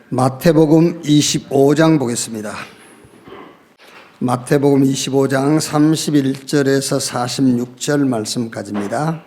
마태복음 25장 보겠습니다. 마태복음 25장 31절에서 46절 말씀까지입니다.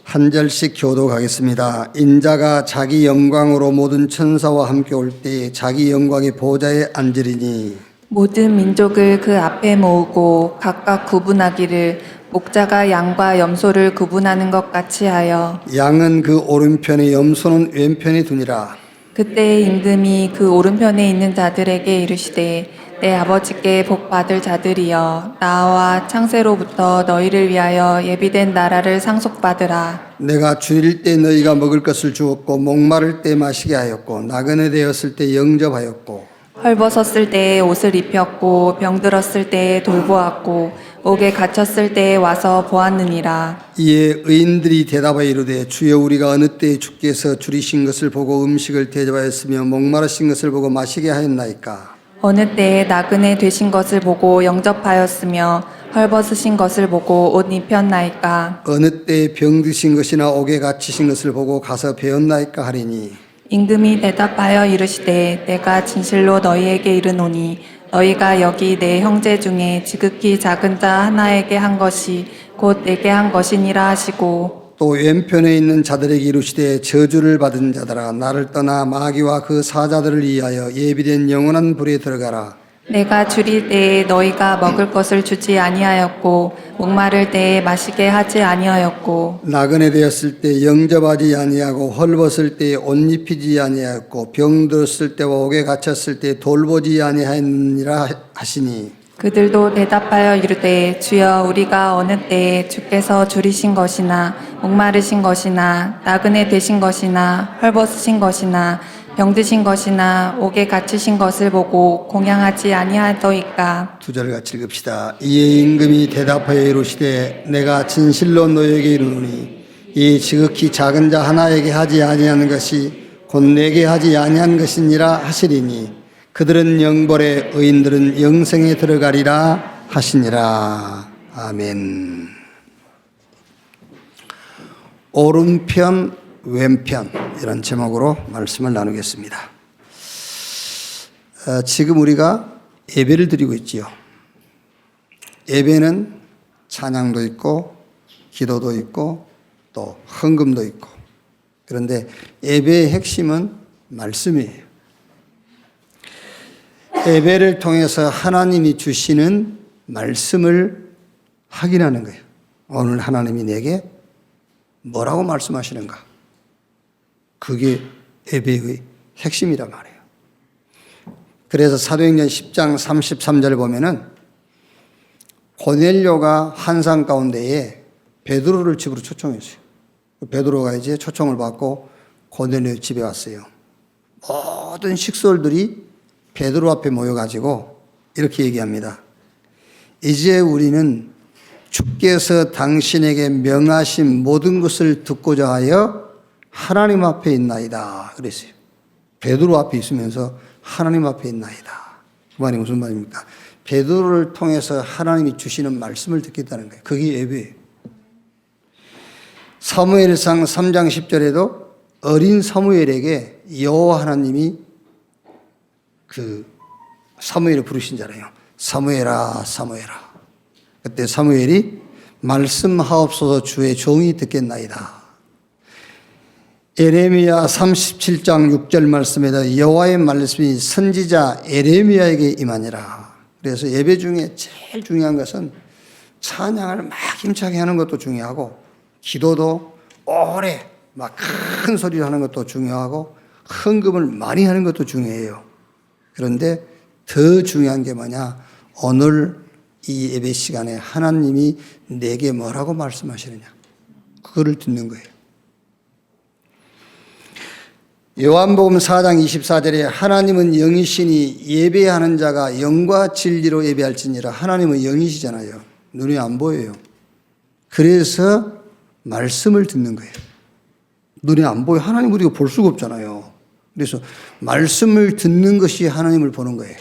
한 절씩 교독하겠습니다. 인자가 자기 영광으로 모든 천사와 함께 올 때에 자기 영광의 보좌에 앉으리니 모든 민족을 그 앞에 모으고 각각 구분하기를 목자가 양과 염소를 구분하는 것 같이 하여 양은 그 오른편에 염소는 왼편에 두니라. 그때 임금이 그 오른편에 있는 자들에게 이르시되 내 아버지께 복 받을 자들이여 나와 창세로부터 너희를 위하여 예비된 나라를 상속받으라. 내가 줄일 때 너희가 먹을 것을 주었고 목마를 때 마시게 하였고 나그네 되었을 때 영접하였고 헐벗었을 때에 옷을 입혔고 병들었을 때에 돌보았고 옥에 갇혔을 때에 와서 보았느니라. 이에 의인들이 대답하여 이르되 주여 우리가 어느 때에 주께서 줄이신 것을 보고 음식을 대접하였으며 목마르신 것을 보고 마시게 하였나이까. 어느 때에 나그네 되신 것을 보고 영접하였으며 헐벗으신 것을 보고 옷 입혔나이까. 어느 때에 병드신 것이나 옥에 갇히신 것을 보고 가서 배웠나이까 하리니 임금이 대답하여 이르시되 내가 진실로 너희에게 이르노니 너희가 여기 내 형제 중에 지극히 작은 자 하나에게 한 것이 곧 내게 한 것이니라 하시고 또 왼편에 있는 자들에게 이르시되 저주를 받은 자들아 나를 떠나 마귀와 그 사자들을 위하여 예비된 영원한 불에 들어가라. 내가 줄일 때에 너희가 먹을 것을 주지 아니하였고 목마를 때에 마시게 하지 아니하였고 나그네 되었을 때 영접하지 아니하고 헐벗을 때 옷 입히지 아니하였고 병들었을 때와 옥에 갇혔을 때 돌보지 아니하였느니라 하시니 그들도 대답하여 이르되 주여 우리가 어느 때에 주께서 줄이신 것이나 목마르신 것이나 나그네 되신 것이나 헐벗으신 것이나 병드신 것이나 옥에 갇히신 것을 보고 공양하지 아니하더이까. 두 절을 같이 읽읍시다. 이에 임금이 대답하여 이르시되 내가 진실로 너에게 이르노니 이 지극히 작은 자 하나에게 하지 아니하는 것이 곧 내게 하지 아니한 것이니라 하시리니 그들은 영벌에 의인들은 영생에 들어가리라 하시니라. 아멘. 오른편 왼편 이런 제목으로 말씀을 나누겠습니다. 지금 우리가 예배를 드리고 있지요. 예배는 찬양도 있고 기도도 있고 또 헌금도 있고 그런데 예배의 핵심은 말씀이에요. 예배를 통해서 하나님이 주시는 말씀을 확인하는 거예요. 오늘 하나님이 내게 뭐라고 말씀하시는가? 그게 예배의 핵심이란 말이에요. 그래서 사도행전 10장 33절 보면은 고넬료가 환상 가운데에 베드로를 집으로 초청했어요. 베드로가 이제 초청을 받고 고넬료 집에 왔어요. 모든 식솔들이 베드로 앞에 모여가지고 이렇게 얘기합니다. 이제 우리는 주께서 당신에게 명하신 모든 것을 듣고자 하여 하나님 앞에 있나이다 그랬어요. 베드로 앞에 있으면서 하나님 앞에 있나이다. 그 말이 무슨 말입니까? 베드로를 통해서 하나님이 주시는 말씀을 듣겠다는 거예요. 그게 예배예요. 사무엘상 3장 10절에도 어린 사무엘에게 여호와 하나님이 그 사무엘을 부르신잖아요. 사무엘아 사무엘아. 그때 사무엘이 말씀하옵소서 주의 종이 듣겠나이다. 에레미야 37장 6절 말씀에다 여호와의 말씀이 선지자 에레미야에게 임하니라. 그래서 예배 중에 제일 중요한 것은 찬양을 막 힘차게 하는 것도 중요하고 기도도 오래 막 큰 소리로 하는 것도 중요하고 헌금을 많이 하는 것도 중요해요. 그런데 더 중요한 게 뭐냐? 오늘 이 예배 시간에 하나님이 내게 뭐라고 말씀하시느냐? 그거를 듣는 거예요. 요한복음 4장 24절에 하나님은 영이시니 예배하는 자가 영과 진리로 예배할지니라. 하나님은 영이시잖아요. 눈이 안 보여요. 그래서 말씀을 듣는 거예요. 눈이 안 보여. 하나님 우리가 볼 수가 없잖아요. 그래서 말씀을 듣는 것이 하나님을 보는 거예요.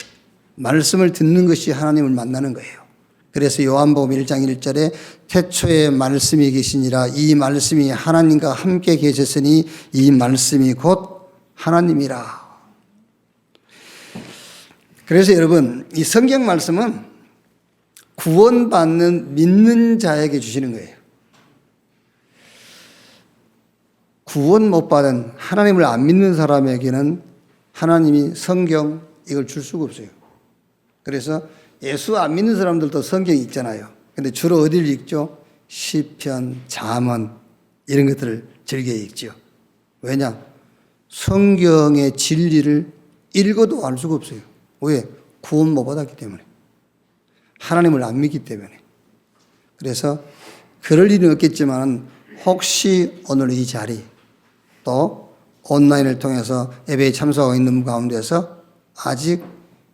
말씀을 듣는 것이 하나님을 만나는 거예요. 그래서 요한복음 1장 1절에 태초에 말씀이 계시니라 이 말씀이 하나님과 함께 계셨으니 이 말씀이 곧 하나님이라. 그래서 여러분, 이 성경 말씀은 구원받는 믿는 자에게 주시는 거예요. 구원 못 받은 하나님을 안 믿는 사람에게는 하나님이 성경 이걸 줄 수가 없어요. 그래서 예수 안 믿는 사람들도 성경이 있잖아요. 근데 주로 어디를 읽죠? 시편, 잠언 이런 것들을 즐겨 읽죠. 왜냐? 성경의 진리를 읽어도 알 수가 없어요. 왜? 구원 못 받았기 때문에. 하나님을 안 믿기 때문에. 그래서 그럴 일은 없겠지만 혹시 오늘 이 자리 또 온라인을 통해서 예배에 참석하고 있는 가운데서 아직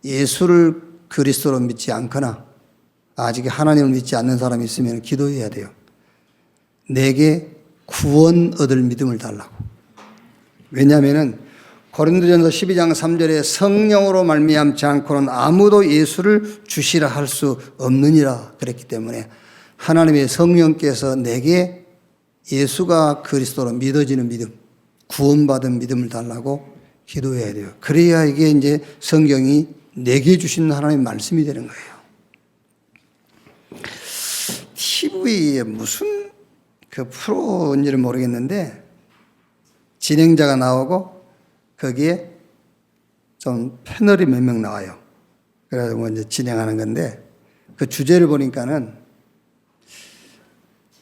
예수를 그리스도로 믿지 않거나 아직 하나님을 믿지 않는 사람이 있으면 기도해야 돼요. 내게 구원 얻을 믿음을 달라고. 왜냐하면 고린도전서 12장 3절에 성령으로 말미암지 않고는 아무도 예수를 주시라 할 수 없느니라 그랬기 때문에 하나님의 성령께서 내게 예수가 그리스도로 믿어지는 믿음, 구원받은 믿음을 달라고 기도해야 돼요. 그래야 이게 이제 성경이 내게 주신 하나님의 말씀이 되는 거예요. TV에 무슨 그 프로인지는 모르겠는데 진행자가 나오고 거기에 좀 패널이 몇 명 나와요. 그래가지고 이제 진행하는 건데 그 주제를 보니까는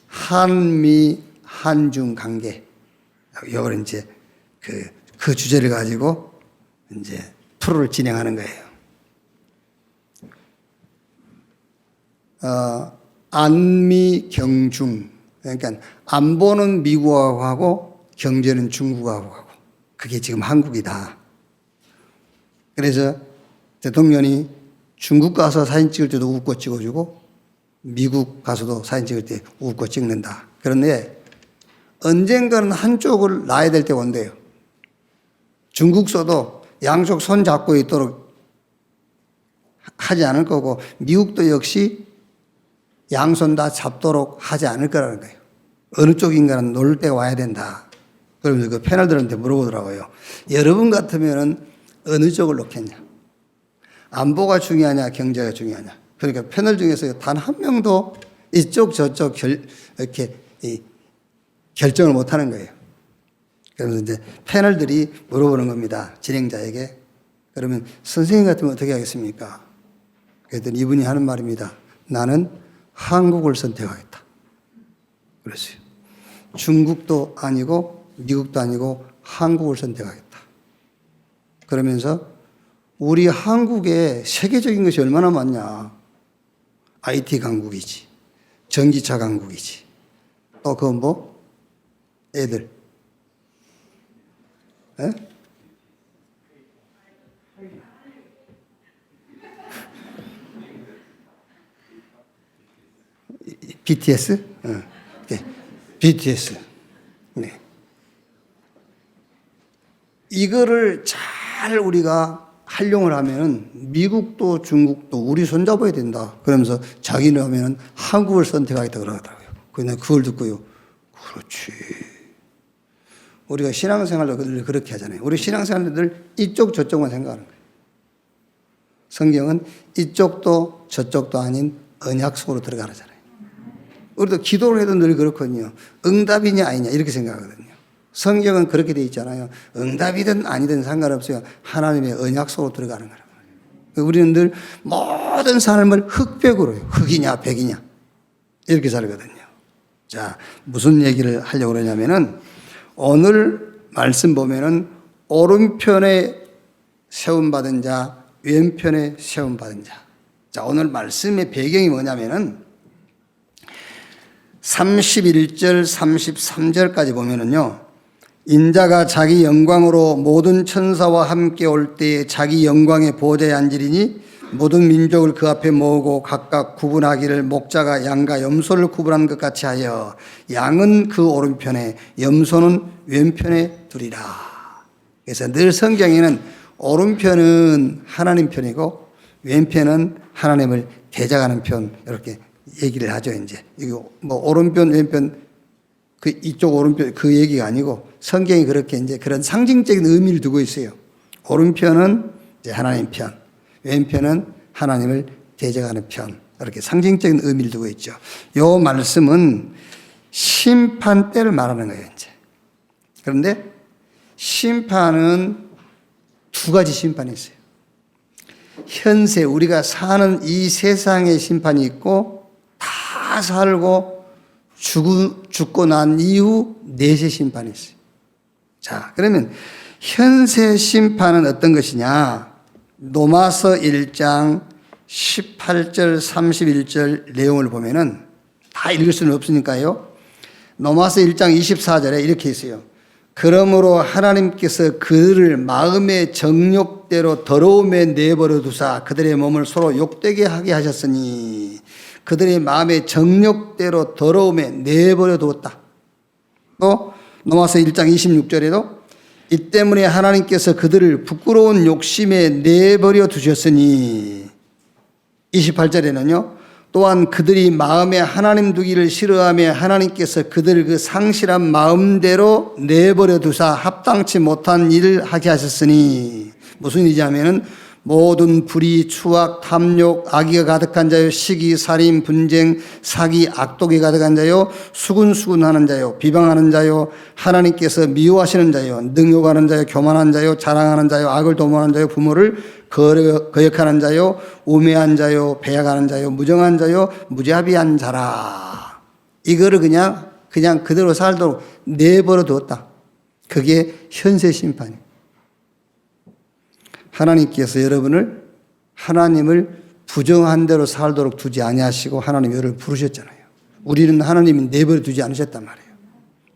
한미 한중 관계 이걸 이제 그 주제를 가지고 이제 프로를 진행하는 거예요. 안미 경중 그러니까 안보는 미국하고 하고 경제는 중국하고 하고 그게 지금 한국이다. 그래서 대통령이 중국 가서 사진 찍을 때도 웃고 찍어주고 미국 가서도 사진 찍을 때 웃고 찍는다. 그런데 언젠가는 한쪽을 놔야 될 때가 온대요. 중국서도 양쪽 손 잡고 있도록 하지 않을 거고 미국도 역시 양손 다 잡도록 하지 않을 거라는 거예요. 어느 쪽인가는 놀 때가 와야 된다. 그러면서 그 패널들한테 물어보더라고요. 여러분 같으면은 어느 쪽을 놓겠냐? 안보가 중요하냐, 경제가 중요하냐? 그러니까 패널 중에서 단 한 명도 이쪽 저쪽 이렇게 결정을 못 하는 거예요. 그러면서 이제 패널들이 물어보는 겁니다. 진행자에게. 그러면 선생님 같으면 어떻게 하겠습니까? 그랬더니 이분이 하는 말입니다. 나는 한국을 선택하겠다. 그랬어요. 중국도 아니고 미국도 아니고 한국을 선택하겠다. 그러면서 우리 한국에 세계적인 것이 얼마나 많냐. IT 강국이지. 전기차 강국이지. 또 그건 뭐? 애들. 에? BTS? 네. BTS. 네. 이거를 잘 우리가 활용을 하면 미국도 중국도 우리 손잡아야 된다. 그러면서 자기는 하면 한국을 선택하겠다 그러더라고요. 그냥 그걸 듣고요. 그렇지. 우리가 신앙생활도 늘 그렇게 하잖아요. 우리 신앙생활도 늘 이쪽 저쪽만 생각하는 거예요. 성경은 이쪽도 저쪽도 아닌 언약 속으로 들어가잖아요. 우리도 기도를 해도 늘 그렇거든요. 응답이냐 아니냐 이렇게 생각하거든요. 성경은 그렇게 돼 있잖아요. 응답이든 아니든 상관없어요. 하나님의 언약 속으로 들어가는 거란 말이에요. 우리는 늘 모든 삶을 흑백으로 해요. 흑이냐 백이냐 이렇게 살거든요. 자, 무슨 얘기를 하려고 그러냐면은 오늘 말씀 보면은 오른편에 세움받은 자, 왼편에 세움받은 자. 자, 오늘 말씀의 배경이 뭐냐면은 31절, 33절까지 보면은요. 인자가 자기 영광으로 모든 천사와 함께 올 때에 자기 영광의 보좌에 앉으리니 모든 민족을 그 앞에 모으고 각각 구분하기를 목자가 양과 염소를 구분한 것 같이 하여 양은 그 오른편에 염소는 왼편에 두리라. 그래서 늘 성경에는 오른편은 하나님 편이고 왼편은 하나님을 대적하는 편 이렇게 얘기를 하죠. 이제 이거 뭐 오른편 왼편 그 이쪽 오른편 그 얘기가 아니고 성경이 그렇게 이제 그런 상징적인 의미를 두고 있어요. 오른편은 이제 하나님 편, 왼편은 하나님을 대적하는 편. 이렇게 상징적인 의미를 두고 있죠. 요 말씀은 심판 때를 말하는 거예요, 이제. 그런데 심판은 두 가지 심판이 있어요. 현세, 우리가 사는 이 세상의 심판이 있고, 다 살고 죽고 난 이후 내세 심판이 있어요. 자, 그러면 현세 심판은 어떤 것이냐? 로마서 1장 18절, 31절 내용을 보면은 다 읽을 수는 없으니까요. 로마서 1장 24절에 이렇게 있어요. 그러므로 하나님께서 그들을 마음의 정욕대로 더러움에 내버려 두사 그들의 몸을 서로 욕되게 하게 하셨으니 그들의 마음의 정욕대로 더러움에 내버려 두었다. 또 로마서 1장 26절에도 이 때문에 하나님께서 그들을 부끄러운 욕심에 내버려 두셨으니 28절에는요. 또한 그들이 마음에 하나님 두기를 싫어하며 하나님께서 그들을 그 상실한 마음대로 내버려 두사 합당치 못한 일을 하게 하셨으니 무슨 일이냐면은 모든 불의, 추악, 탐욕, 악의가 가득한 자요, 시기, 살인, 분쟁, 사기, 악독이 가득한 자요, 수군수군하는 자요, 비방하는 자요, 하나님께서 미워하시는 자요, 능욕하는 자요, 교만한 자요, 자랑하는 자요, 악을 도모하는 자요, 부모를 거역하는 자요, 우매한 자요, 배약하는 자요, 무정한 자요, 무자비한 자라. 이거를 그냥 그대로 살도록 내버려 두었다. 그게 현세 심판이에요. 하나님께서 여러분을 하나님을 부정한 대로 살도록 두지 아니하시고 하나님 여러분을 부르셨잖아요. 우리는 하나님이 내버려 두지 않으셨단 말이에요.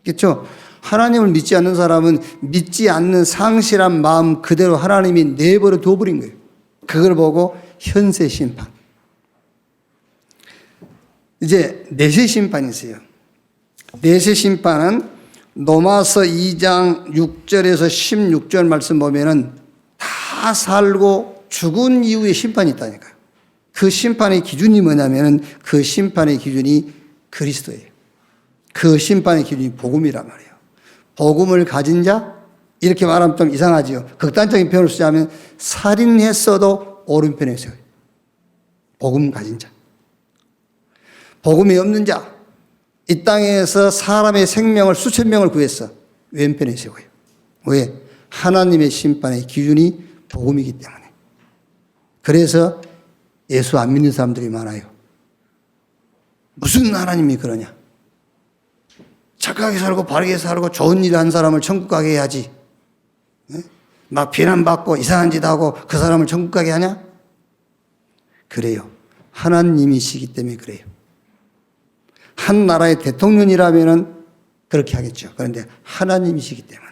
그렇죠? 하나님을 믿지 않는 사람은 믿지 않는 상실한 마음 그대로 하나님이 내버려 둬버린 거예요. 그걸 보고 현세 심판. 이제 내세 심판이 있어요. 내세 심판은 로마서 2장 6절에서 16절 말씀 보면은 다 살고 죽은 이후에 심판이 있다니까요. 그 심판의 기준이 뭐냐면은 그 심판의 기준이 그리스도예요. 그 심판의 기준이 복음이란 말이에요. 복음을 가진 자? 이렇게 말하면 좀 이상하지요. 극단적인 표현을 쓰자면 살인했어도 오른편에 세워요. 복음 가진 자. 복음이 없는 자. 이 땅에서 사람의 생명을 수천 명을 구했어. 왼편에 세워요. 왜? 하나님의 심판의 기준이 복음이기 때문에. 그래서 예수 안 믿는 사람들이 많아요. 무슨 하나님이 그러냐? 착하게 살고 바르게 살고 좋은 일 한 사람을 천국 가게 해야지. 막 비난받고 이상한 짓 하고 그 사람을 천국 가게 하냐? 그래요. 하나님이시기 때문에 그래요. 한 나라의 대통령이라면은 그렇게 하겠죠. 그런데 하나님이시기 때문에.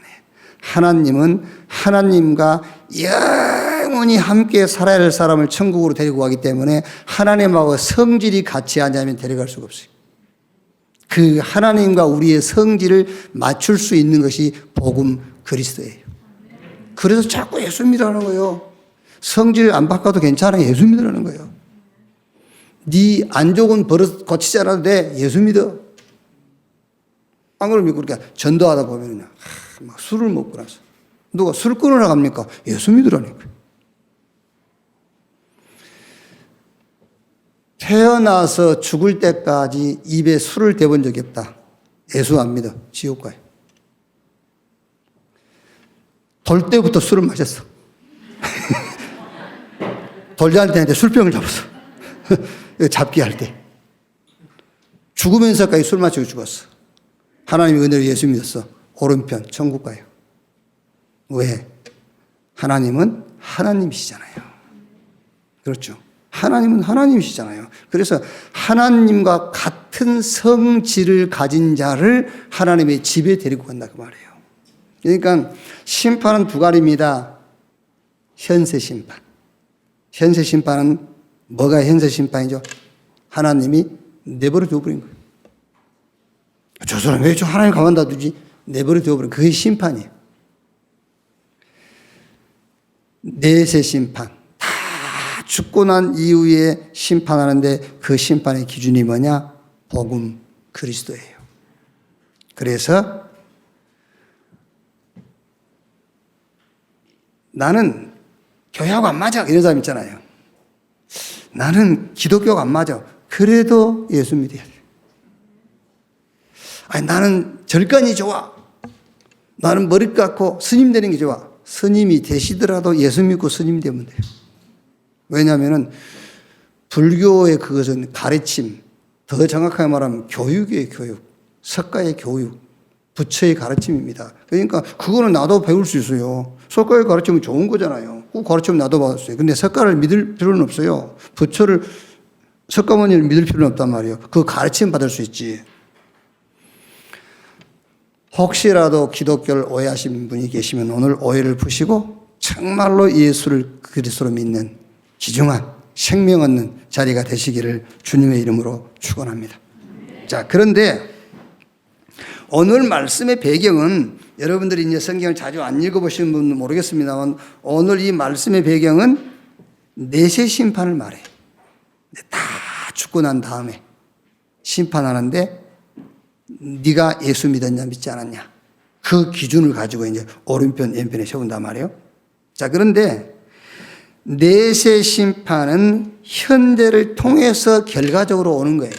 하나님은 하나님과 영원히 함께 살아야 할 사람을 천국으로 데리고 가기 때문에 하나님하고 성질이 같이 하냐면 데려갈 수가 없어요. 그 하나님과 우리의 성질을 맞출 수 있는 것이 복음 그리스도예요. 그래서 자꾸 예수 믿으라는 거예요. 성질 안 바꿔도 괜찮아. 예수 믿으라는 거예요. 네 안 좋은 버릇 고치지 않아도 돼. 예수 믿어. 안 그러면 그렇게 전도하다 보면요. 막 술을 먹고 나서 누가 술 끊으러 갑니까? 예수 믿으라니까. 태어나서 죽을 때까지 입에 술을 대본 적이 없다. 예수 안 믿어. 지옥 가요. 돌 때부터 술을 마셨어. 돌자한테 술병을 잡았어. 잡기 할 때. 죽으면서까지 술 마시고 죽었어. 하나님의 은혜로 예수 믿었어. 오른편 천국 가요. 왜? 하나님은 하나님이시잖아요. 그렇죠. 하나님은 하나님이시잖아요. 그래서 하나님과 같은 성질을 가진 자를 하나님의 집에 데리고 간다 그 말이에요. 그러니까 심판은 두 가지입니다. 현세 심판. 현세 심판은 뭐가 현세 심판이죠? 하나님이 내버려 둬버린 거예요. 저 사람 왜 저 하나님 가만다 두지? 내버려 둬버린 그게 심판이에요. 내세 심판. 다 죽고 난 이후에 심판하는데 그 심판의 기준이 뭐냐? 복음 그리스도예요. 그래서 나는 교회하고 안 맞아. 이런 사람 있잖아요. 나는 기독교가 안 맞아. 그래도 예수 믿어야 돼. 아니, 나는 절간이 좋아. 나는 머리 깎고 스님 되는 게 좋아. 스님이 되시더라도 예수 믿고 스님 되면 돼요. 왜냐하면 불교의 그것은 가르침, 더 정확하게 말하면 교육이에요, 교육. 석가의 교육, 부처의 가르침입니다. 그러니까 그거는 나도 배울 수 있어요. 석가의 가르침은 좋은 거잖아요. 그 가르침 나도 받았어요. 근데 석가를 믿을 필요는 없어요. 부처를, 석가모니를 믿을 필요는 없단 말이에요. 그 가르침 받을 수 있지. 혹시라도 기독교를 오해하신 분이 계시면 오늘 오해를 푸시고 정말로 예수를 그리스도로 믿는 귀중한 생명 얻는 자리가 되시기를 주님의 이름으로 축원합니다. 자, 그런데 오늘 말씀의 배경은 여러분들이 이제 성경을 자주 안 읽어보시는 분은 모르겠습니다만 오늘 이 말씀의 배경은 내세 심판을 말해요. 다 죽고 난 다음에 심판하는데 네가 예수 믿었냐 믿지 않았냐 그 기준을 가지고 이제 오른편 왼편에 세운단 말이에요. 자, 그런데 내세 심판은 현재를 통해서 결과적으로 오는 거예요.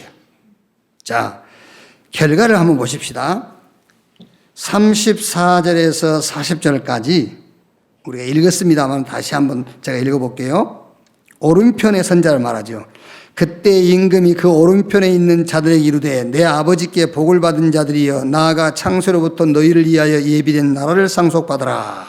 자, 결과를 한번 보십시다. 34절에서 40절까지 우리가 읽었습니다만 다시 한번 제가 읽어볼게요. 오른편의 선자를 말하죠. 그때 임금이 그 오른편에 있는 자들에게 이르되 내 아버지께 복을 받은 자들이여 나아가 창세로부터 너희를 위하여 예비된 나라를 상속받으라.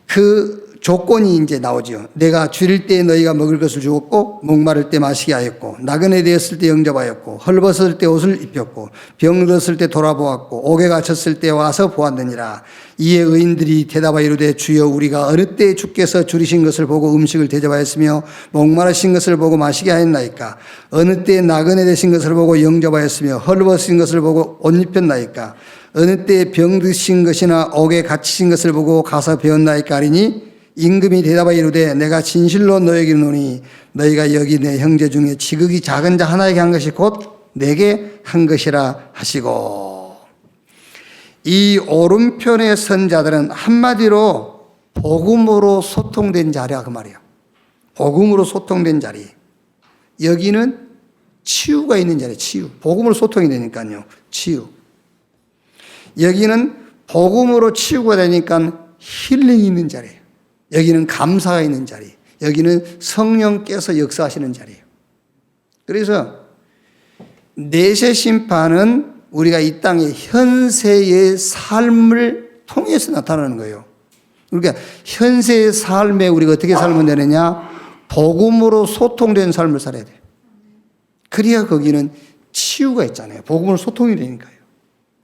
그 조건이 이제 나오죠. 내가 줄일 때 너희가 먹을 것을 주었고 목마를 때 마시게 하였고 나그네 되었을 때 영접하였고 헐벗을 때 옷을 입혔고 병들었을 때 돌아보았고 옥에 갇혔을 때 와서 보았느니라. 이에 의인들이 대답하여 이르되 주여 우리가 어느 때 주께서 줄이신 것을 보고 음식을 대접하였으며 목마르신 것을 보고 마시게 하였나이까. 어느 때 나그네 되신 것을 보고 영접하였으며 헐벗으신 것을 보고 옷 입혔나이까. 어느 때 병드신 것이나 옥에 갇히신 것을 보고 가서 배웠나이까 하리니 임금이 대답하여 이르되 내가 진실로 너에게 이르노니 너희가 여기 내 형제 중에 지극히 작은 자 하나에게 한 것이 곧 내게 한 것이라 하시고. 이 오른편의 선자들은 한마디로 복음으로 소통된 자리야 그 말이에요. 복음으로 소통된 자리. 여기는 치유가 있는 자리예요. 치유. 복음으로 소통이 되니까요. 치유. 여기는 복음으로 치유가 되니까 힐링이 있는 자리예요. 여기는 감사가 있는 자리, 여기는 성령께서 역사하시는 자리예요. 그래서 내세 심판은 우리가 이 땅의 현세의 삶을 통해서 나타나는 거예요. 그러니까 현세의 삶에 우리가 어떻게 살면 되느냐? 복음으로 소통된 삶을 살아야 돼요. 그래야 거기는 치유가 있잖아요. 복음으로 소통이 되니까요.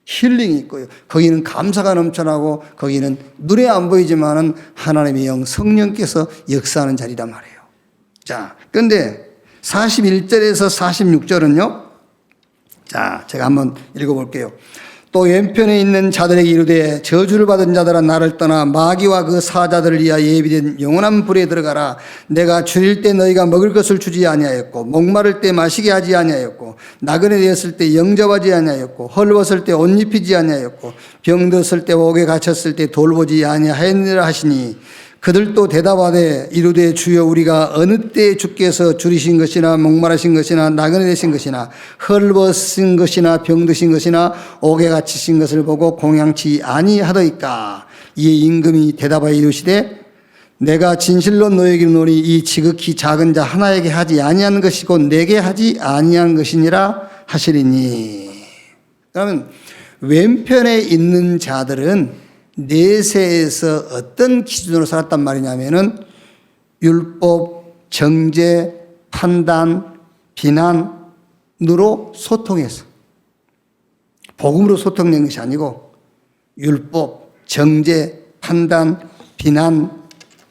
힐링이 있고요. 거기는 감사가 넘쳐나고 거기는 눈에 안 보이지만은 하나님의 영 성령께서 역사하는 자리란 말이에요. 자, 그런데 41절에서 46절은요. 자, 제가 한번 읽어볼게요. 또 왼편에 있는 자들에게 이르되 저주를 받은 자들아 나를 떠나 마귀와 그 사자들을 위하여 예비된 영원한 불에 들어가라. 내가 줄일 때 너희가 먹을 것을 주지 아니하였고 목마를 때 마시게 하지 아니하였고 나그네 되었을 때 영접하지 아니하였고 헐벗을 때 옷 입히지 아니하였고 병들었을 때 옥에 갇혔을 때 돌보지 아니하였느라 하시니 그들도 대답하되 이르되 주여 우리가 어느 때 주께서 줄이신 것이나 목마르신 것이나 나그네 되신 것이나 헐벗은 것이나 병드신 것이나 옥에 갇히신 것을 보고 공양치 아니하더이까. 이에 임금이 대답하여 이르시되 내가 진실로 너에게 이르노니 이 지극히 작은 자 하나에게 하지 아니한 것이고 내게 하지 아니한 것이니라 하시리니. 그러면 왼편에 있는 자들은 내세에서 어떤 기준으로 살았단 말이냐면은 율법, 정죄, 판단, 비난으로 소통해서 복음으로 소통된 것이 아니고 율법, 정죄, 판단, 비난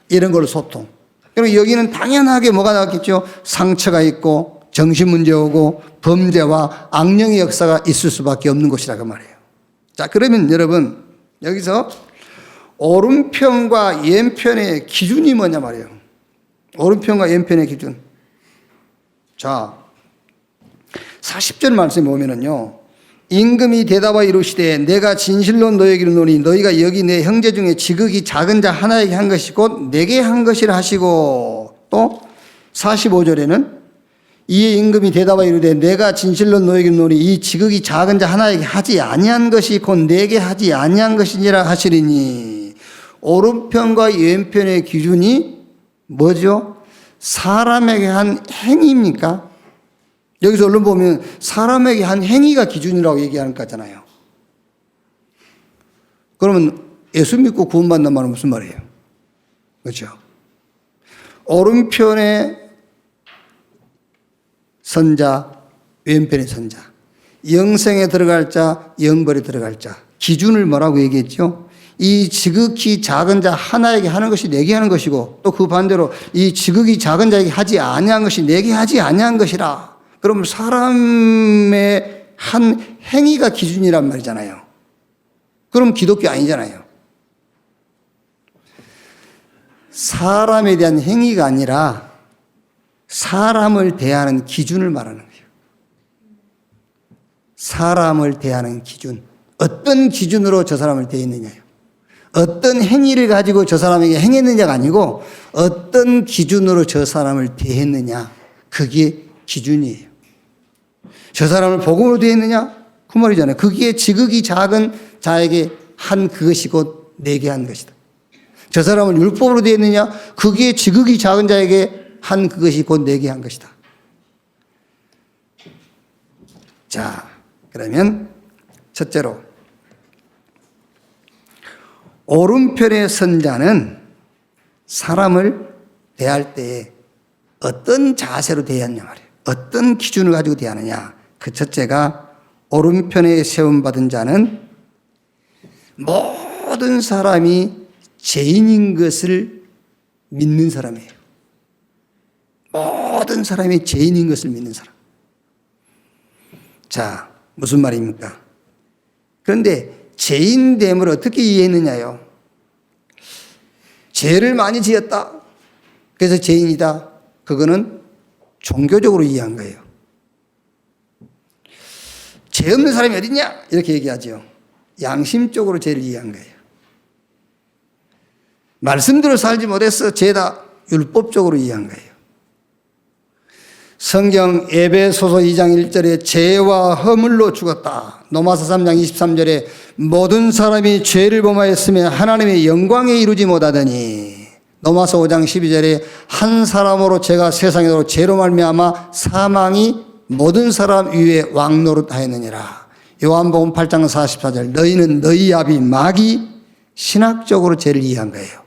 이런 걸로 소통. 그리고 여기는 당연하게 뭐가 나왔겠죠? 상처가 있고 정신 문제 오고 범죄와 악령의 역사가 있을 수밖에 없는 곳이라 그 말이에요. 자, 그러면 여러분 여기서 오른편과 왼편의 기준이 뭐냐 말이에요. 오른편과 왼편의 기준. 자, 40절 말씀에 보면은요, 임금이 대답하여 이르시되 내가 진실로 너에게 이르노니 너희가 여기 내 형제 중에 지극히 작은 자 하나에게 한 것이 곧 내게 한 것이라 하시고, 또 45절에는 이에 임금이 대답하여 이르되 내가 진실로 너에게 이르노니 이 지극히 작은 자 하나에게 하지 아니한 것이 곧 내게 하지 아니한 것이니라 하시리니, 오른편과 왼편의 기준이 뭐죠? 사람에게 한 행위입니까? 여기서 얼른 보면 사람에게 한 행위가 기준이라고 얘기하는 거잖아요. 그러면 예수 믿고 구원받는 말은 무슨 말이에요? 그렇죠? 오른편에 선자, 왼편에 선자, 영생에 들어갈 자, 영벌에 들어갈 자, 기준을 뭐라고 얘기했죠? 이 지극히 작은 자 하나에게 하는 것이 내게 하는 것이고, 또 그 반대로 이 지극히 작은 자에게 하지 아니한 것이 내게 하지 아니한 것이라. 그러면 사람의 한 행위가 기준이란 말이잖아요. 그럼 기독교 아니잖아요. 사람에 대한 행위가 아니라 사람을 대하는 기준을 말하는 거예요. 사람을 대하는 기준. 어떤 기준으로 저 사람을 대했느냐요. 어떤 행위를 가지고 저 사람에게 행했느냐가 아니고 어떤 기준으로 저 사람을 대했느냐. 그게 기준이에요. 저 사람을 복음으로 대했느냐? 그 말이잖아요. 그게 지극히 작은 자에게 한 그것이 곧 내게 한 것이다. 저 사람을 율법으로 대했느냐? 그게 지극히 작은 자에게 한 그것이 곧 내게 한 것이다. 자, 그러면 첫째로 오른편의 선자는 사람을 대할 때에 어떤 자세로 대했냐 말이에요. 어떤 기준을 가지고 대하느냐. 그 첫째가 오른편에 세움받은 자는 모든 사람이 죄인인 것을 믿는 사람이에요. 모든 사람이 죄인인 것을 믿는 사람. 자, 무슨 말입니까? 그런데 죄인됨을 어떻게 이해했느냐요? 죄를 많이 지었다. 그래서 죄인이다. 그거는 종교적으로 이해한 거예요. 죄 없는 사람이 어딨냐? 이렇게 얘기하죠. 양심적으로 죄를 이해한 거예요. 말씀대로 살지 못해서 죄다. 율법적으로 이해한 거예요. 성경 에베소서 2장 1절에 죄와 허물로 죽었다. 로마서 3장 23절에 모든 사람이 죄를 범하였으며 하나님의 영광에 이루지 못하더니, 로마서 5장 12절에 한 사람으로 죄가 세상에 들어 죄로 말미암아 사망이 모든 사람 위에 왕노릇하였느니라. 요한복음 8장 44절 너희는 너희 아비 마귀, 신학적으로 죄를 이해한 거예요.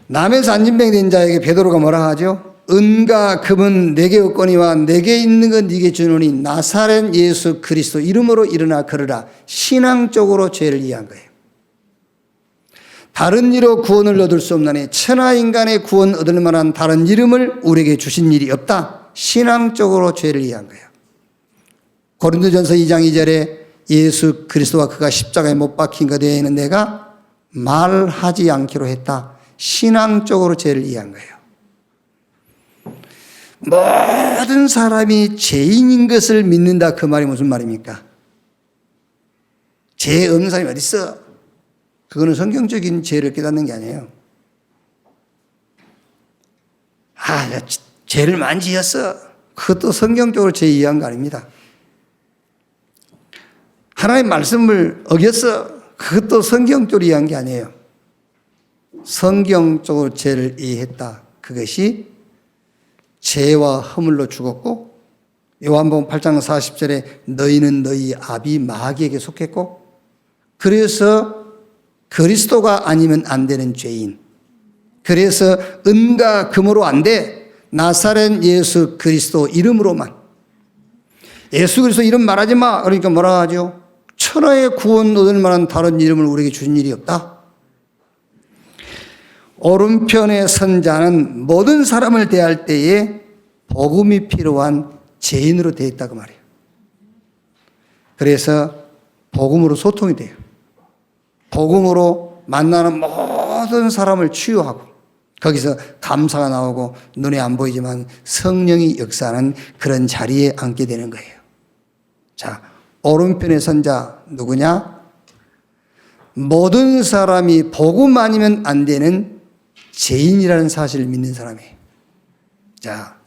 남에서 안진병이 된 자에게 베드로가 뭐라 하죠? 은과 금은 내게 없거니와 내게 있는 건 네게 주노니 나사렛 예수 그리스도 이름으로 일어나 걸으라. 신앙적으로 죄를 이해한 거예요. 다른 이로 구원을 얻을 수 없나니 천하 인간의 구원 얻을 만한 다른 이름을 우리에게 주신 일이 없다. 신앙적으로 죄를 이해한 거예요. 고린도전서 2장 2절에 예수 그리스도와 그가 십자가에 못 박힌 것에 있는 내가 말하지 않기로 했다. 신앙적으로 죄를 이해한 거예요. 모든 사람이 죄인인 것을 믿는다. 그 말이 무슨 말입니까? 죄 없는 사람이 어디 있어? 그거는 성경적인 죄를 깨닫는 게 아니에요. 아, 죄를 많이 지었어. 그것도 성경적으로 죄 이해한 거 아닙니다. 하나님의 말씀을 어겼어. 그것도 성경적으로 이해한 게 아니에요. 성경적으로 죄를 이해했다. 그것이 죄와 허물로 죽었고, 요한복음 8장 40절에 너희는 너희 아비 마귀에게 속했고, 그래서 그리스도가 아니면 안 되는 죄인. 그래서 은과 금으로 안 돼. 나사렛 예수 그리스도 이름으로만. 예수 그리스도 이름 말하지 마. 그러니까 뭐라 하죠? 천하의 구원 얻을 만한 다른 이름을 우리에게 주신 일이 없다. 오른편의 선자는 모든 사람을 대할 때에 복음이 필요한 죄인으로 대했다고 말이에요. 그래서 복음으로 소통이 돼요. 복음으로 만나는 모든 사람을 치유하고, 거기서 감사가 나오고 눈에 안 보이지만 성령이 역사하는 그런 자리에 앉게 되는 거예요. 자, 오른편에 선 자 누구냐? 모든 사람이 복음 아니면 안 되는 죄인이라는 사실을 믿는 사람이에요. 자,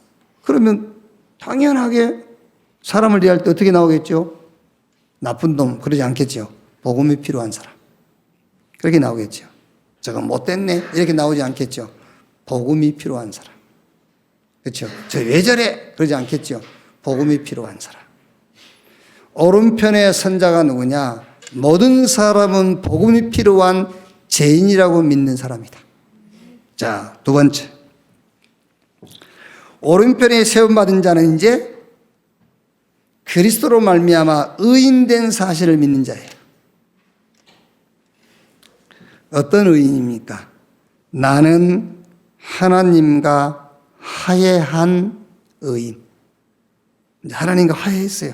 그러면 당연하게 사람을 대할 때 어떻게 나오겠죠? 나쁜 놈, 그러지 않겠죠? 복음이 필요한 사람. 그렇게 나오겠죠. 저거 못됐네, 이렇게 나오지 않겠죠? 복음이 필요한 사람. 그렇죠? 저 왜 저래? 그러지 않겠죠? 복음이 필요한 사람. 오른편의 선자가 누구냐? 모든 사람은 복음이 필요한 죄인이라고 믿는 사람이다. 자, 두 번째. 오른편에 세움받은 자는 이제 그리스도로 말미암아 의인된 사실을 믿는 자예요. 어떤 의인입니까? 나는 하나님과 화해한 의인. 하나님과 화해했어요.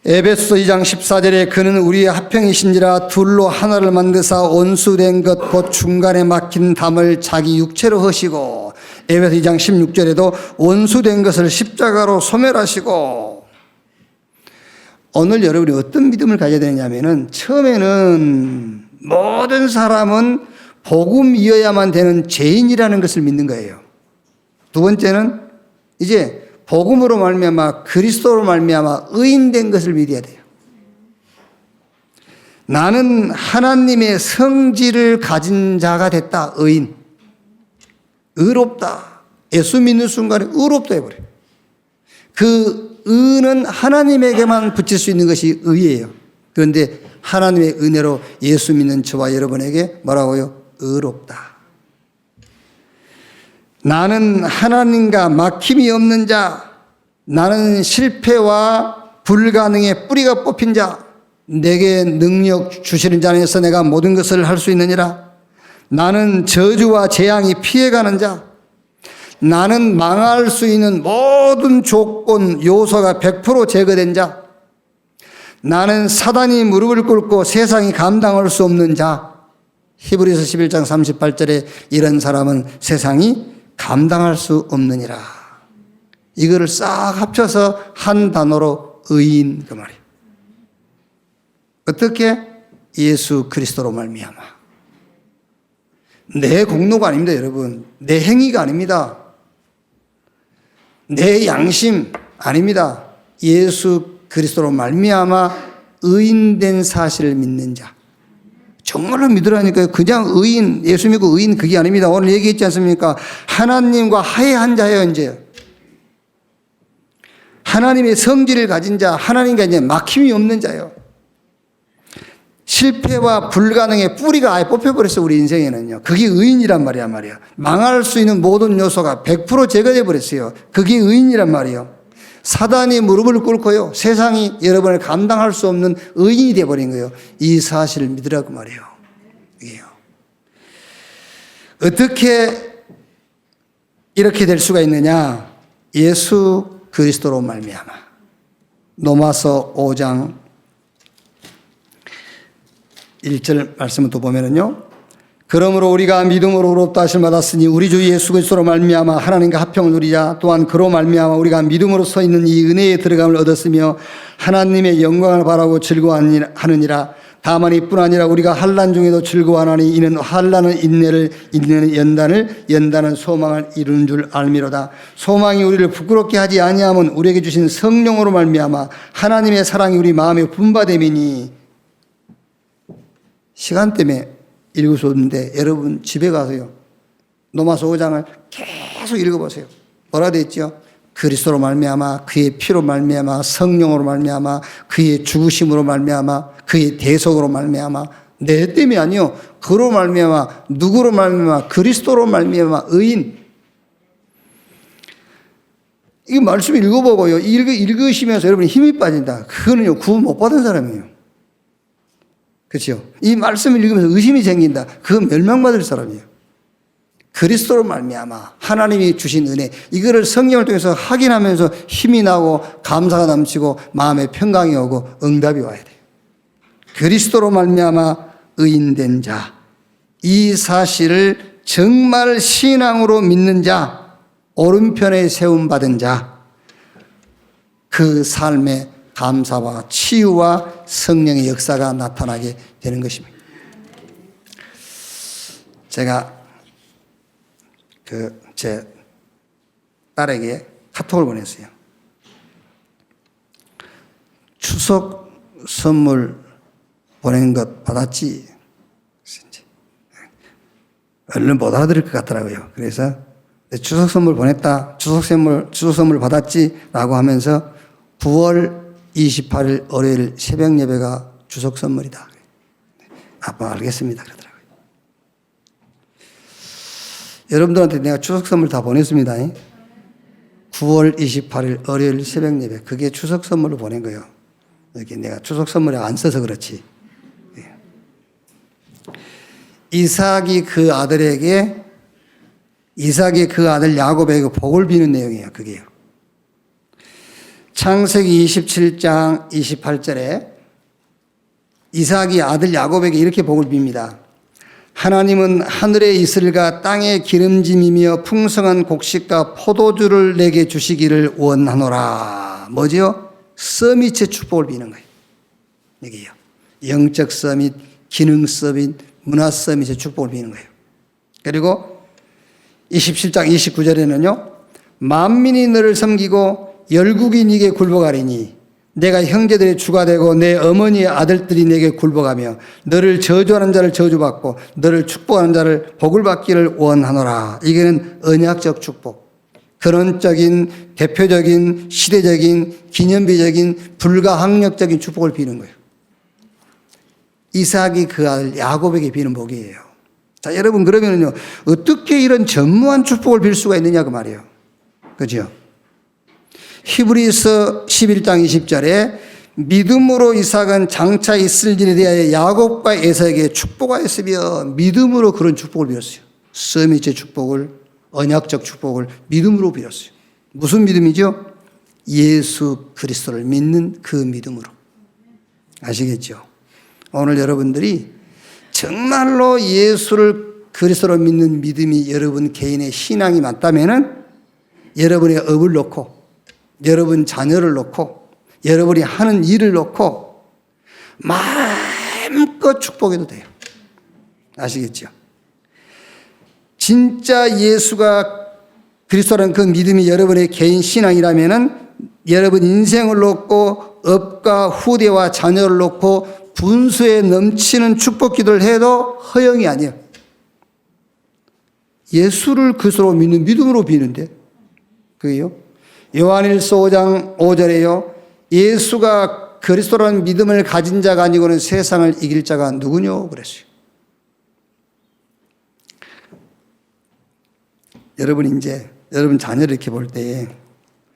에베소서 2장 14절에 그는 우리의 합평이신지라 둘로 하나를 만드사 원수된 것 곧 중간에 막힌 담을 자기 육체로 허시고, 에베소 2장 16절에도 원수된 것을 십자가로 소멸하시고. 오늘 여러분이 어떤 믿음을 가져야 되느냐면은, 처음에는 모든 사람은 복음이어야만 되는 죄인이라는 것을 믿는 거예요. 두 번째는 이제 복음으로 말미암아 그리스도로 말미암아 의인된 것을 믿어야 돼요. 나는 하나님의 성질을 가진 자가 됐다. 의인. 의롭다. 예수 믿는 순간에 의롭다 해버려요. 그 의는 하나님에게만 붙일 수 있는 것이 의예요. 그런데 하나님의 은혜로 예수 믿는 저와 여러분에게 뭐라고요? 의롭다. 나는 하나님과 막힘이 없는 자, 나는 실패와 불가능의 뿌리가 뽑힌 자, 내게 능력 주시는 자 안에서 내가 모든 것을 할 수 있느니라. 나는 저주와 재앙이 피해가는 자, 나는 망할 수 있는 모든 조건, 요소가 100% 제거된 자, 나는 사단이 무릎을 꿇고 세상이 감당할 수 없는 자. 히브리서 11장 38절에 이런 사람은 세상이 감당할 수 없느니라. 이거를 싹 합쳐서 한 단어로 의인, 그 말이에요. 어떻게? 예수 그리스도로 말미암아. 내 공로가 아닙니다, 여러분. 내 행위가 아닙니다. 내 양심 아닙니다. 예수 그리스도로 말미암아 의인된 사실을 믿는 자. 정말로 믿으라니까요. 그냥 의인, 예수 믿고 의인 그게 아닙니다. 오늘 얘기했지 않습니까? 하나님과 화해한 자예요, 이제. 하나님의 성질을 가진 자, 하나님과 이제 막힘이 없는 자예요. 실패와 불가능의 뿌리가 아예 뽑혀버렸어, 우리 인생에는요. 그게 의인이란 말이야. 망할 수 있는 모든 요소가 100% 제거돼 버렸어요. 그게 의인이란 말이에요. 사단이 무릎을 꿇고요, 세상이 여러분을 감당할 수 없는 의인이 되어버린 거예요. 이 사실을 믿으라고 말이에요. 이게요. 어떻게 이렇게 될 수가 있느냐? 예수 그리스도로 말미암아. 로마서 5장 1절 말씀을 또 보면은요, 그러므로 우리가 믿음으로 의롭다 하심을 받았으니 우리 주 예수 그리스도로 말미암아 하나님과 합평을 누리자. 또한 그로 말미암아 우리가 믿음으로 서 있는 이 은혜에 들어감을 얻었으며 하나님의 영광을 바라고 즐거워하느니라. 다만 이뿐 아니라 우리가 환난 중에도 즐거워하나니 이는 환난은 인내를, 인내는 연단은 소망을 이루는 줄 알미로다. 소망이 우리를 부끄럽게 하지 아니하면 우리에게 주신 성령으로 말미암아 하나님의 사랑이 우리 마음에 분바됨이니. 시간 때문에 읽으셨는데 여러분 집에 가서요, 로마서 5장을 계속 읽어보세요. 뭐라 되어 있죠? 그리스도로 말미암아, 그의 피로 말미암아, 성령으로 말미암아, 그의 죽으심으로 말미암아, 그의 대속으로 말미암아. 내 때문이 아니요, 그로 말미암아, 누구로 말미암아? 그리스도로 말미암아. 의인. 이 말씀 읽어보고요, 읽으시면서 여러분이 힘이 빠진다. 그거는요, 구원 못 받은 사람이에요. 그렇죠? 이 말씀을 읽으면서 의심이 생긴다. 그건 멸망받을 사람이에요. 그리스도로 말미암아 하나님이 주신 은혜, 이거를 성령을 통해서 확인하면서 힘이 나고 감사가 넘치고 마음에 평강이 오고 응답이 와야 돼요. 그리스도로 말미암아 의인된 자, 이 사실을 정말 신앙으로 믿는 자, 오른편에 세움받은 자, 그 삶의 감사와 치유와 성령의 역사가 나타나게 되는 것입니다. 제가 제 딸에게 카톡을 보냈어요. 추석 선물 보낸 것 받았지? 얼른 못 알아들을 것 같더라고요. 그래서 추석 선물 보냈다. 추석 선물 받았지? 라고 하면서 9월 28일 월요일 새벽 예배가 추석 선물이다. 아빠 알겠습니다. 그러더라고요. 여러분들한테 내가 추석 선물 다 보냈습니다. 9월 28일 월요일 새벽 예배. 그게 추석 선물로 보낸 거예요. 이렇게 내가 추석 선물에 안 써서 그렇지. 이삭이 그 아들 야곱에게 복을 비는 내용이에요. 그게요. 창세기 27장 28절에 이삭이 아들 야곱에게 이렇게 복을 빕니다. 하나님은 하늘의 이슬과 땅의 기름짐이며 풍성한 곡식과 포도주를 내게 주시기를 원하노라. 뭐지요? 서밋의 축복을 비는 거예요. 여기요. 영적 서밋, 기능 서밋, 문화 서밋의 축복을 비는 거예요. 그리고 27장 29절에는요. 만민이 너를 섬기고 열국이 네게 굴복하리니 내가 형제들의 주가 되고 내 어머니의 아들들이 내게 굴복하며 너를 저주하는 자를 저주받고 너를 축복하는 자를 복을 받기를 원하노라. 이게는 언약적 축복. 근원적인, 대표적인, 시대적인, 기념비적인, 불가항력적인 축복을 비는 거예요. 이삭이 그 아들 야곱에게 비는 복이에요. 자, 여러분 그러면은요, 어떻게 이런 전무한 축복을 빌 수가 있느냐 그 말이에요. 그죠? 히브리서 11장 20절에 믿음으로 이삭은 장차 있을 일에 대하여 야곱과 에사에게 축복하였으며 믿음으로 그런 축복을 빌었어요. 서밋의 축복을, 언약적 축복을 믿음으로 빌었어요. 무슨 믿음이죠? 예수 그리스도를 믿는 그 믿음으로. 아시겠죠? 오늘 여러분들이 정말로 예수를 그리스도로 믿는 믿음이 여러분 개인의 신앙이 맞다면은 여러분의 업을 놓고 여러분 자녀를 놓고 여러분이 하는 일을 놓고 마음껏 축복해도 돼요. 아시겠죠? 진짜 예수가 그리스도라는 그 믿음이 여러분의 개인 신앙이라면은 여러분 인생을 놓고 업과 후대와 자녀를 놓고 분수에 넘치는 축복 기도를 해도 허영이 아니에요. 예수를 그리스도로 믿는 믿음으로 비는데 그게요. 요한일서 5장 5절에요. 예수가 그리스도라는 믿음을 가진 자가 아니고는 세상을 이길 자가 누구뇨? 그랬어요. 여러분 이제 여러분 자녀를 이렇게 볼 때에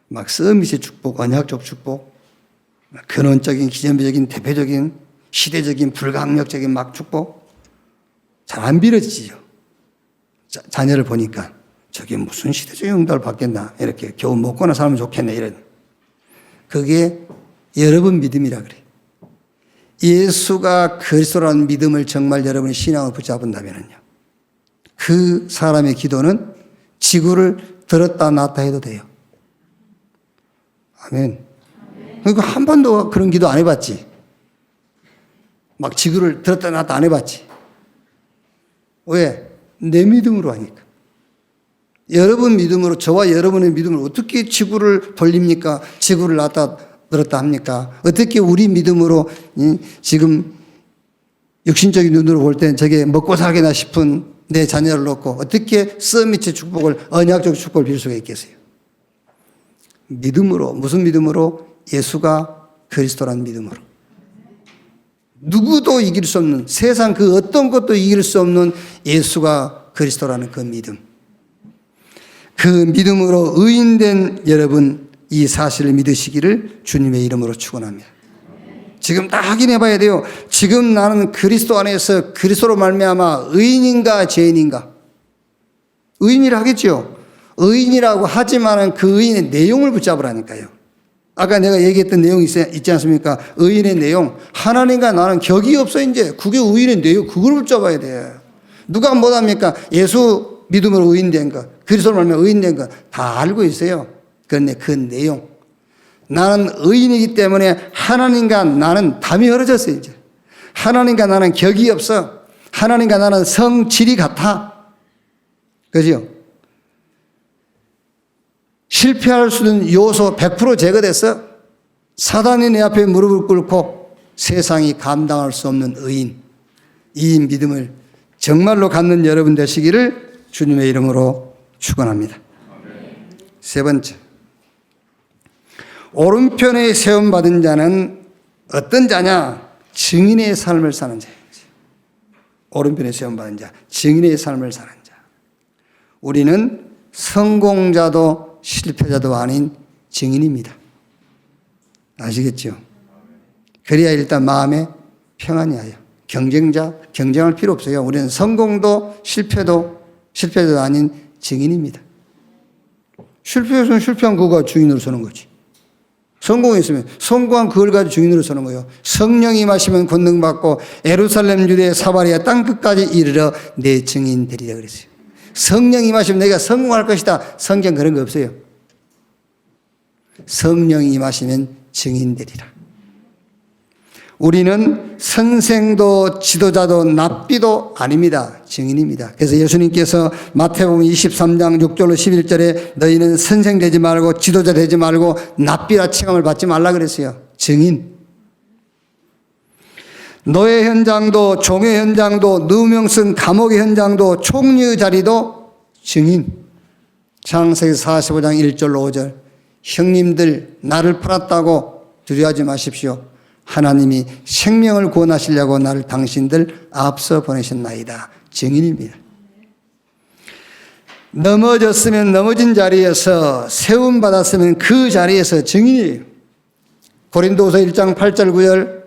막 서밋의 축복, 언약적 축복, 근원적인, 기념비적인, 대표적인, 시대적인, 불가항력적인 막 축복 잘 안 빌어지죠. 자녀를 보니까 저게 무슨 시대적인 응답을 받겠나 이렇게 겨우 먹거나 살면 좋겠네 이런. 그게 여러분 믿음이라 그래. 예수가 그리스도라는 믿음을 정말 여러분의 신앙을 붙잡은다면요, 그 사람의 기도는 지구를 들었다 놨다 해도 돼요. 아멘. 그러니까 한 번도 그런 기도 안 해봤지. 막 지구를 들었다 놨다 안 해봤지. 왜? 내 믿음으로 하니까. 여러분 믿음으로, 저와 여러분의 믿음으로 어떻게 지구를 돌립니까? 지구를 놨다 들었다 합니까? 어떻게 우리 믿음으로 지금 육신적인 눈으로 볼 땐 저게 먹고 살겠나 싶은 내 자녀를 놓고 어떻게 서밋의 축복을, 언약적 축복을 빌 수가 있겠어요? 믿음으로. 무슨 믿음으로? 예수가 그리스도라는 믿음으로. 누구도 이길 수 없는, 세상 그 어떤 것도 이길 수 없는 예수가 그리스도라는 그 믿음. 그 믿음으로 의인된 여러분, 이 사실을 믿으시기를 주님의 이름으로 축원합니다. 지금 다 확인해 봐야 돼요. 지금 나는 그리스도 안에서 그리스도로 말미암아 의인인가 죄인인가? 의인이라 하겠죠. 의인이라고 하지만은 그 의인의 내용을 붙잡으라니까요. 아까 내가 얘기했던 내용이 있지 않습니까? 의인의 내용. 하나님과 나는 격이 없어 이제. 그게 의인의 내용. 그걸 붙잡아야 돼. 누가 못합니까? 예수 믿음으로 의인된 것, 그리스도로 말미암아 의인된 것 다 알고 있어요. 그런데 그 내용, 나는 의인이기 때문에 하나님과 나는 담이 흐려졌어요. 이제 하나님과 나는 격이 없어. 하나님과 나는 성질이 같아. 그죠? 실패할 수 있는 요소 100% 제거됐어. 사단이 내 앞에 무릎을 꿇고 세상이 감당할 수 없는 의인, 이 믿음을 정말로 갖는 여러분 되시기를 주님의 이름으로 축원합니다. 세 번째, 오른편에 세움받은 자는 어떤 자냐? 증인의 삶을 사는 자예요. 오른편에 세움받은 자, 증인의 삶을 사는 자. 우리는 성공자도 실패자도 아닌 증인입니다. 아시겠죠? 그래야 일단 마음에 평안이 와요. 경쟁할 필요 없어요. 우리는 성공도 실패도 아닌 증인입니다. 실패했으면 실패한 그가 증인으로 서는 거지. 성공했으면 성공한 그걸 가지고 증인으로 서는 거예요. 성령이 임하시면 권능받고 예루살렘 유대 사마리아 땅끝까지 이르러 내 증인 되리라 그랬어요. 성령이 임하시면 내가 성공할 것이다. 성경 그런 거 없어요. 성령이 임하시면 증인 되리라. 우리는 선생도 지도자도 납비도 아닙니다. 증인입니다. 그래서 예수님께서 마태복음 23장 6절로 11절에 너희는 선생 되지 말고 지도자 되지 말고 납비라 칭함을 받지 말라 그랬어요. 증인. 노예 현장도 종의 현장도 누명성 감옥의 현장도 총리의 자리도 증인. 창세기 45장 1절로 5절 형님들 나를 팔았다고 두려워하지 마십시오. 하나님이 생명을 구원하시려고 나를 당신들 앞서 보내셨나이다. 증인입니다. 넘어졌으면 넘어진 자리에서 세움받았으면 그 자리에서 증인이에요. 고린도후서 1장 8절 9절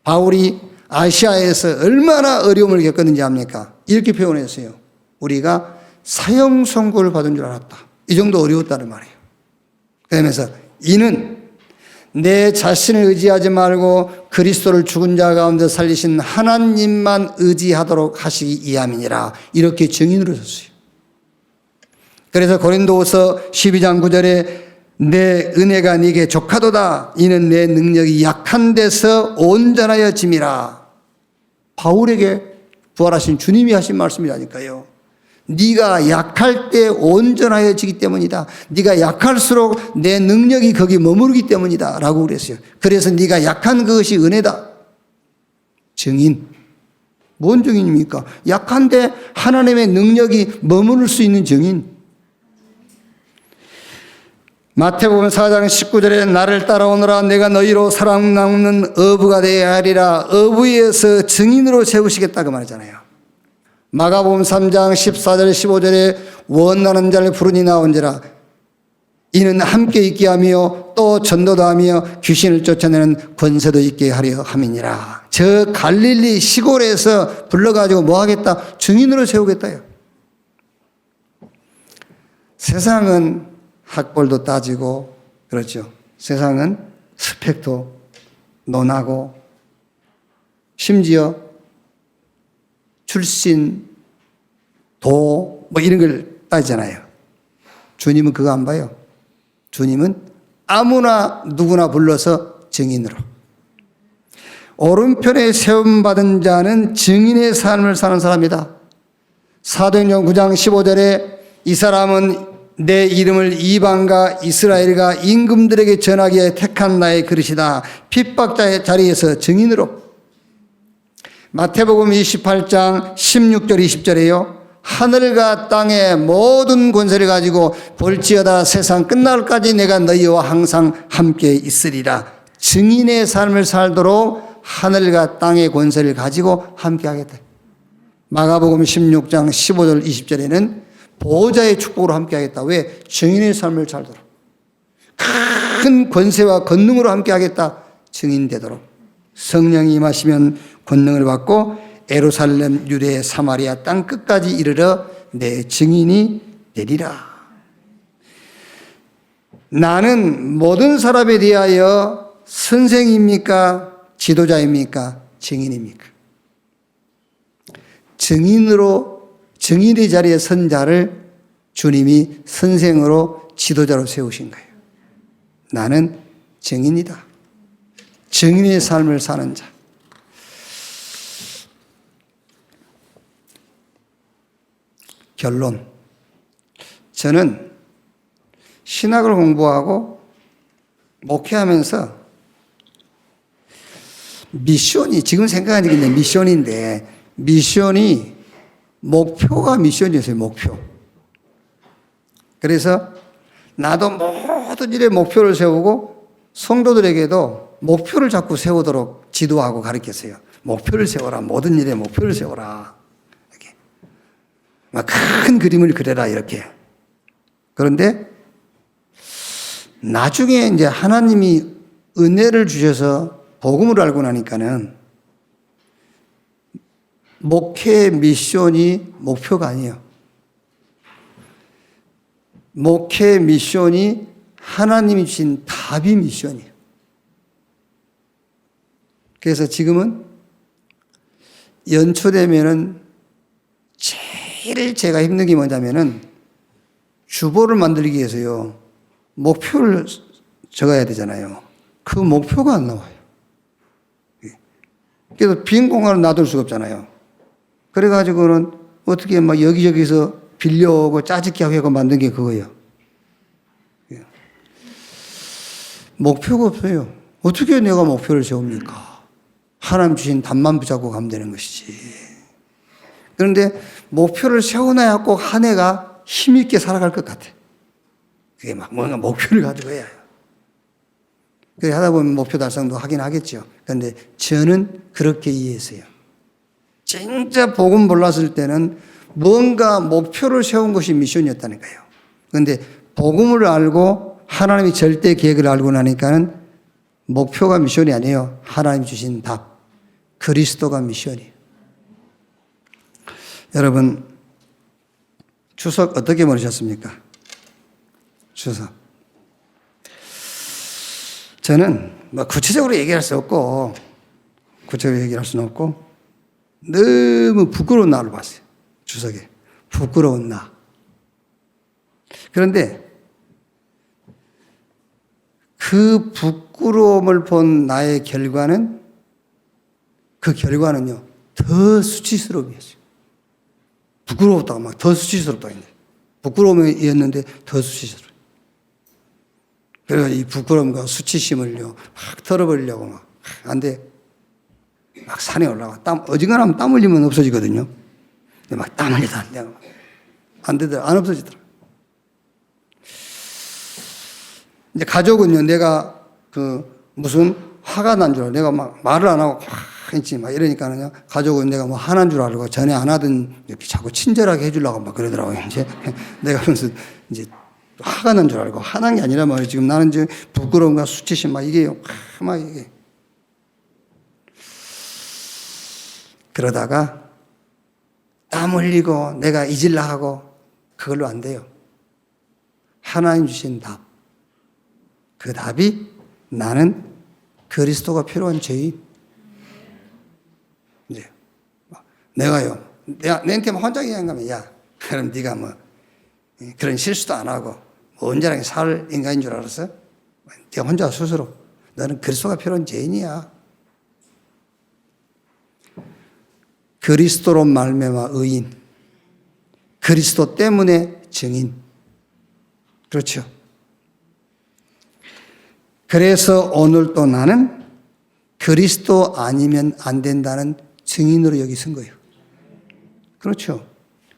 바울이 아시아에서 얼마나 어려움을 겪었는지 압니까? 이렇게 표현했어요. 우리가 사형 선고를 받은 줄 알았다. 이 정도 어려웠다는 말이에요. 그러면서 이는 내 자신을 의지하지 말고 그리스도를 죽은 자 가운데 살리신 하나님만 의지하도록 하시기 이함이니라. 이렇게 증인으로 섰어요. 그래서 고린도후서 12장 9절에 내 은혜가 네게 족하도다. 이는 내 능력이 약한 데서 온전하여 짐이라. 바울에게 부활하신 주님이 하신 말씀이라니까요. 네가 약할 때 온전하여지기 때문이다. 네가 약할수록 내 능력이 거기 머무르기 때문이다 라고 그랬어요. 그래서 네가 약한 그것이 은혜다. 증인. 뭔 증인입니까? 약한데 하나님의 능력이 머무를 수 있는 증인. 마태복음 4장 19절에 나를 따라오너라 내가 너희로 사랑 나누는 어부가 되어야 하리라. 어부에서 증인으로 세우시겠다 그 말이잖아요. 마가복음 3장 14절 15절에 원하는 자를 부르니 나온지라. 이는 함께 있게 하며 또 전도도 하며 귀신을 쫓아내는 권세도 있게 하려 함이니라. 저 갈릴리 시골에서 불러가지고 뭐 하겠다? 증인으로 세우겠다요. 세상은 학벌도 따지고 그렇죠. 세상은 스펙도 논하고 심지어 출신, 도, 뭐 이런 걸 따지잖아요. 주님은 그거 안 봐요. 주님은 아무나 누구나 불러서 증인으로. 오른편에 세움받은 자는 증인의 삶을 사는 사람이다. 사도행전 9장 15절에 이 사람은 내 이름을 이방과 이스라엘과 임금들에게 전하기에 택한 나의 그릇이다. 핍박자의 자리에서 증인으로. 마태복음 28장 16절 20절에요. 하늘과 땅의 모든 권세를 가지고 볼지어다 세상 끝날까지 내가 너희와 항상 함께 있으리라. 증인의 삶을 살도록 하늘과 땅의 권세를 가지고 함께 하겠다. 마가복음 16장 15절 20절에는 보호자의 축복으로 함께 하겠다. 왜? 증인의 삶을 살도록. 큰 권세와 권능으로 함께 하겠다. 증인되도록. 성령이 임하시면 권능을 받고 예루살렘 유대 사마리아 땅 끝까지 이르러 내 증인이 되리라. 나는 모든 사람에 대하여 선생입니까? 지도자입니까? 증인입니까? 증인의 자리에 선 자를 주님이 선생으로 지도자로 세우신 거예요. 나는 증인이다. 증인의 삶을 사는 자. 결론. 저는 신학을 공부하고 목회하면서 미션이, 지금 생각하니까 미션인데, 미션이 목표가 미션이었어요, 목표. 그래서 나도 모든 일에 목표를 세우고 성도들에게도 목표를 자꾸 세우도록 지도하고 가르쳤어요. 목표를 세워라. 모든 일에 목표를 세워라. 이렇게. 막 큰 그림을 그려라. 이렇게. 그런데 나중에 이제 하나님이 은혜를 주셔서 복음을 알고 나니까는 목회 미션이 목표가 아니에요. 목회 미션이 하나님이 주신 답이 미션이에요. 그래서 지금은 연초되면은 제일 제가 힘든 게 뭐냐면은 주보를 만들기 위해서요. 목표를 적어야 되잖아요. 그 목표가 안 나와요. 그래서 빈 공간을 놔둘 수가 없잖아요. 그래가지고는 어떻게 막 여기저기서 빌려오고 짜집기 하고 만든 게 그거예요. 목표가 없어요. 어떻게 내가 목표를 세웁니까? 하나님 주신 답만 붙잡고 가면 되는 것이지. 그런데 목표를 세워놔야 꼭 한 해가 힘있게 살아갈 것 같아. 그게 막 뭔가 목표를 가지고 해야 해요. 그래 하다 보면 목표 달성도 하긴 하겠죠. 그런데 저는 그렇게 이해했어요. 진짜 복음 몰랐을 때는 뭔가 목표를 세운 것이 미션이었다니까요. 그런데 복음을 알고 하나님이 절대 계획을 알고 나니까는 목표가 미션이 아니에요. 하나님 주신 답. 그리스도가 미션이에요. 여러분, 추석 어떻게 보내셨습니까? 추석. 저는 뭐 구체적으로 얘기할 수 없고, 구체적으로 얘기할 수는 없고, 너무 부끄러운 날을 봤어요. 추석에. 부끄러운 날. 그런데 그 부끄러움을 본 나의 결과는, 그 결과는요, 더 수치스러움이었어요. 부끄러웠다가 막 더 수치스럽다. 부끄러움이었는데 더 수치스러워요. 그래서 이 부끄러움과 수치심을요, 막 털어버리려고 막, 안 돼. 막 산에 올라가. 어지간하면 땀 흘리면 없어지거든요. 근데 막 땀 흘려도 안 돼. 안 되더라. 안 없어지더라. 이제 가족은요, 내가 무슨 화가 난 줄 알고, 내가 막 말을 안 하고 했지 막 이러니까는요, 가족은 내가 뭐 화난 줄 알고 전에 안 하던 이렇게 자꾸 친절하게 해주려고 막 그러더라고요. 이제 내가 그래서 이제 화가 난 줄 알고, 화난 게 아니라 말이에요. 지금 나는 이제 부끄러움과 수치심 막 이게요. 막 이게. 그러다가 땀 흘리고 내가 잊으려 하고 그걸로 안 돼요. 하나님 주신 답. 그 답이 나는 그리스도가 필요한 죄인. 이제 내가요, 내한테 혼자 얘기하면, 야, 그럼 네가 뭐 그런 실수도 안 하고 뭐 언제나 살 인간인 줄 알았어? 네가 혼자 스스로 너는 그리스도가 필요한 죄인이야. 그리스도로 말미암아 의인, 그리스도 때문에 증인. 그렇죠. 그래서 오늘도 나는 그리스도 아니면 안 된다는 증인으로 여기 선 거예요. 그렇죠.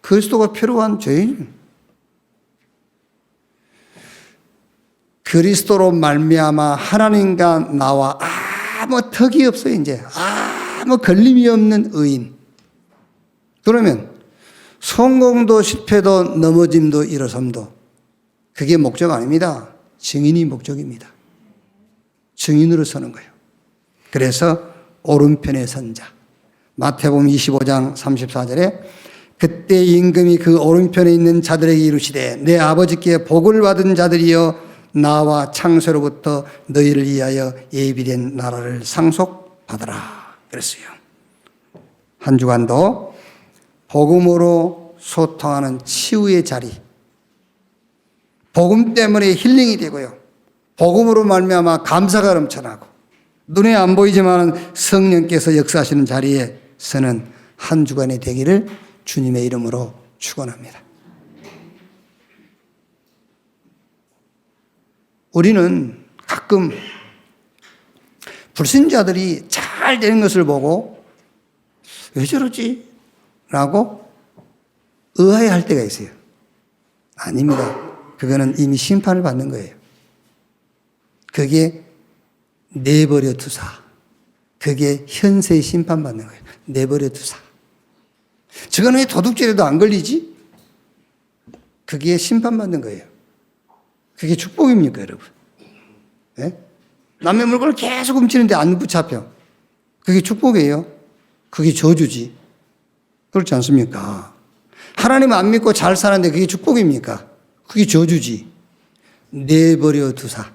그리스도가 필요한 죄인. 그리스도로 말미암아 하나님과 나와 아무 턱이 없어요. 이제 아무 걸림이 없는 의인. 그러면 성공도 실패도 넘어짐도 일어섬도 그게 목적 아닙니다. 증인이 목적입니다. 증인으로 서는 거예요. 그래서 오른편에 선 자. 마태복음 25장 34절에 그때 임금이 그 오른편에 있는 자들에게 이르시되 내 아버지께 복을 받은 자들이여 나와 창세로부터 너희를 위하여 예비된 나라를 상속받으라 그랬어요. 한 주간도 복음으로 소통하는 치유의 자리, 복음 때문에 힐링이 되고요, 복음으로 말미암아 감사가 넘쳐나고 눈에 안 보이지만 성령께서 역사하시는 자리에서는 한 주간이 되기를 주님의 이름으로 축원합니다. 우리는 가끔 불신자들이 잘 되는 것을 보고 왜 저러지? 라고 의아해할 때가 있어요. 아닙니다. 그거는 이미 심판을 받는 거예요. 그게 내버려 두사. 그게 현세의 심판받는 거예요. 내버려 두사. 저거는 왜 도둑질에도 안 걸리지? 그게 심판받는 거예요. 그게 축복입니까, 여러분? 네? 남의 물건을 계속 훔치는데 안 붙잡혀. 그게 축복이에요. 그게 저주지. 그렇지 않습니까? 하나님 안 믿고 잘 사는데 그게 축복입니까? 그게 저주지. 내버려 두사.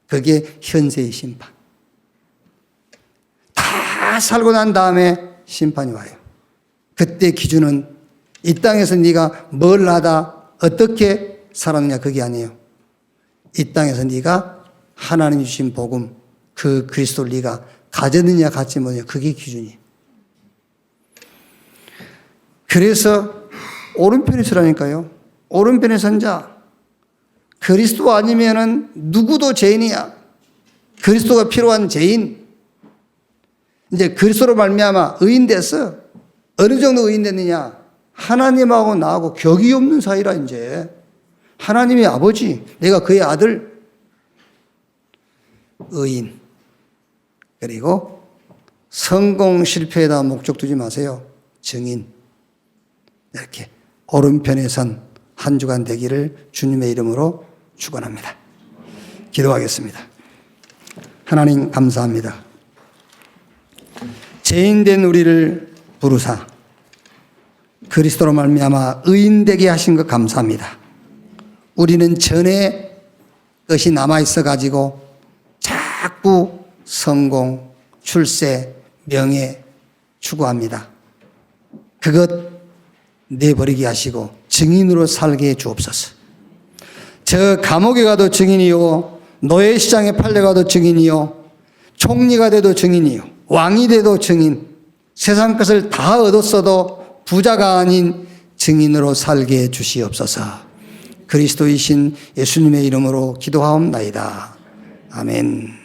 그게 현세의 심판. 다 살고 난 다음에 심판이 와요. 그때 기준은 이 땅에서 네가 뭘 하다 어떻게 살았느냐 그게 아니에요. 이 땅에서 네가 하나님 주신 복음 그 그리스도를 네가 가졌느냐 갖지 못했느냐 그게 기준이에요. 그래서 오른편에 서라니까요. 오른편에 선 자. 그리스도 아니면은 누구도 죄인이야. 그리스도가 필요한 죄인. 이제 그리스도로 말미암아 의인 됐어. 어느 정도 의인 됐느냐? 하나님하고 나하고 격이 없는 사이라 이제. 하나님의 아버지, 내가 그의 아들. 의인. 그리고 성공 실패에다 목적 두지 마세요. 증인. 이렇게 오른편에 선 한 주간 되기를 주님의 이름으로 축원합니다. 기도하겠습니다. 하나님 감사합니다. 죄인된 우리를 부르사 그리스도로 말미암아 의인되게 하신 것 감사합니다. 우리는 전에 것이 남아있어 가지고 자꾸 성공, 출세, 명예 추구합니다. 그것 내버리게 하시고 증인으로 살게 해 주옵소서. 저 감옥에 가도 증인이요, 노예시장에 팔려가도 증인이요, 총리가 돼도 증인이요, 왕이 돼도 증인, 세상 것을 다 얻었어도 부자가 아닌 증인으로 살게 해 주시옵소서. 그리스도이신 예수님의 이름으로 기도하옵나이다. 아멘.